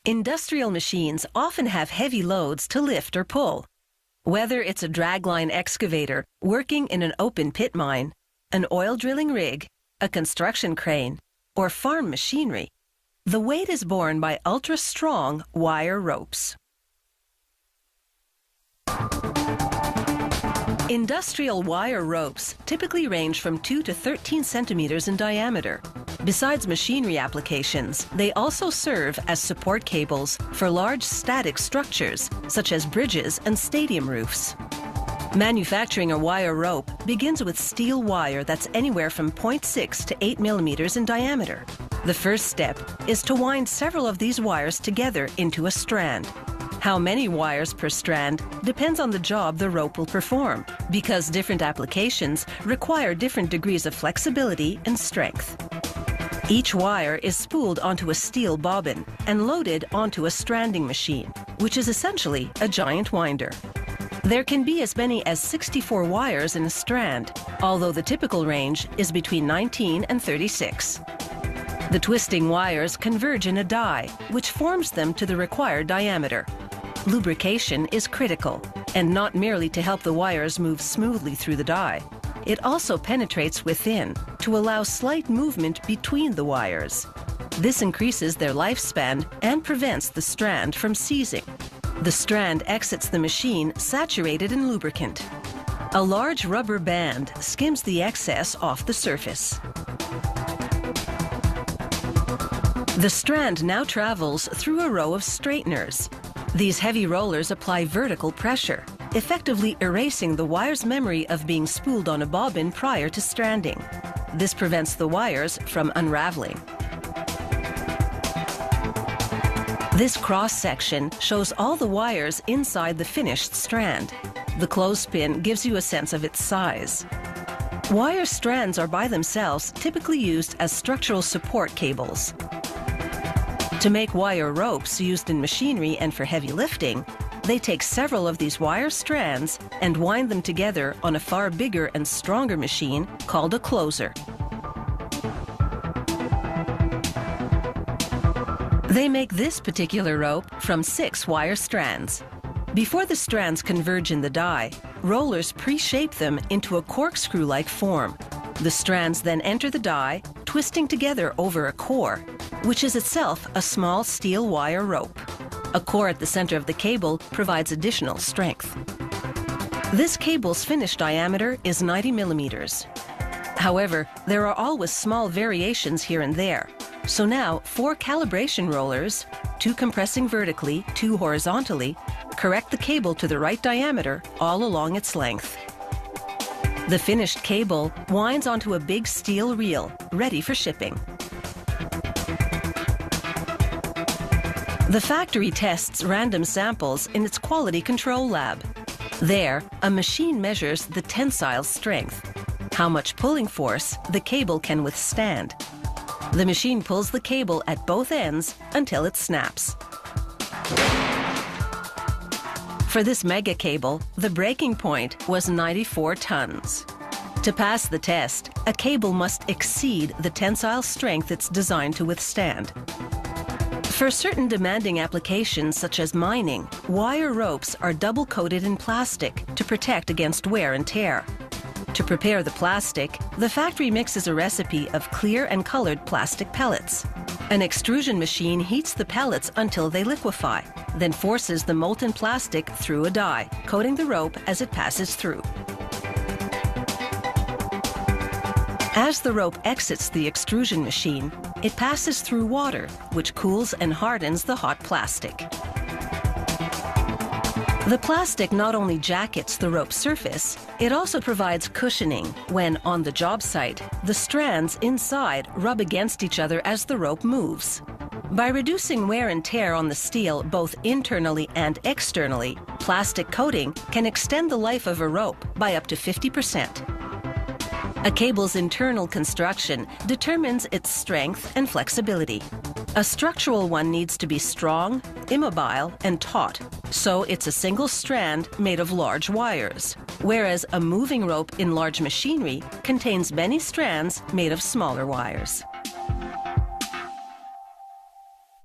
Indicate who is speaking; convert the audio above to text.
Speaker 1: Industrial machines often have heavy loads to lift or pull. Whether it's a dragline excavator working in an open pit mine, an oil drilling rig, a construction crane, or farm machinery, the weight is borne by ultra-strong wire ropes. Industrial wire ropes typically range from 2 to 13 centimeters in diameter. Besides machinery applications, they also serve as support cables for large static structures, such as bridges and stadium roofs. Manufacturing a wire rope begins with steel wire that's anywhere from 0.6 to 8 millimeters in diameter. The first step is to wind several of these wires together into a strand. How many wires per strand depends on the job the rope will perform, because different applications require different degrees of flexibility and strength. Each wire is spooled onto a steel bobbin and loaded onto a stranding machine, which is essentially a giant winder. There can be as many as 64 wires in a strand, although the typical range is between 19 and 36. The twisting wires converge in a die, which forms them to the required diameter. Lubrication is critical, and not merely to help the wires move smoothly through the die. It also penetrates within to allow slight movement between the wires. This increases their lifespan and prevents the strand from seizing. The strand exits the machine saturated in lubricant. A large rubber band skims the excess off the surface. The strand now travels through a row of straighteners. These heavy rollers apply vertical pressure, effectively erasing the wire's memory of being spooled on a bobbin prior to stranding. This prevents the wires from unraveling. This cross-section shows all the wires inside the finished strand. The clothespin gives you a sense of its size. Wire strands are by themselves typically used as structural support cables. To make wire ropes used in machinery and for heavy lifting, they take several of these wire strands and wind them together on a far bigger and stronger machine called a closer. They make this particular rope from 6 wire strands. Before the strands converge in the die, rollers pre-shape them into a corkscrew-like form. The strands then enter the die, twisting together over a core, which is itself a small steel wire rope. A core at the center of the cable provides additional strength. This cable's finished diameter is 90 millimeters. However, there are always small variations here and there. So now 4 calibration rollers, 2 compressing vertically, 2 horizontally, correct the cable to the right diameter all along its length. The finished cable winds onto a big steel reel, ready for shipping. The factory tests random samples in its quality control lab. There, a machine measures the tensile strength, how much pulling force the cable can withstand. The machine pulls the cable at both ends until it snaps. For this mega cable, the breaking point was 94 tons. To pass the test, a cable must exceed the tensile strength it's designed to withstand. For certain demanding applications such as mining, wire ropes are double-coated in plastic to protect against wear and tear. To prepare the plastic, the factory mixes a recipe of clear and colored plastic pellets. An extrusion machine heats the pellets until they liquefy, then forces the molten plastic through a die, coating the rope as it passes through. As the rope exits the extrusion machine, it passes through water, which cools and hardens the hot plastic. The plastic not only jackets the rope's surface, it also provides cushioning when, on the job site, the strands inside rub against each other as the rope moves. By reducing wear and tear on the steel both internally and externally, plastic coating can extend the life of a rope by up to 50%. A cable's internal construction determines its strength and flexibility. A structural one needs to be strong, immobile, and taut, so it's a single strand made of large wires, whereas a moving rope in large machinery contains many strands made of smaller wires.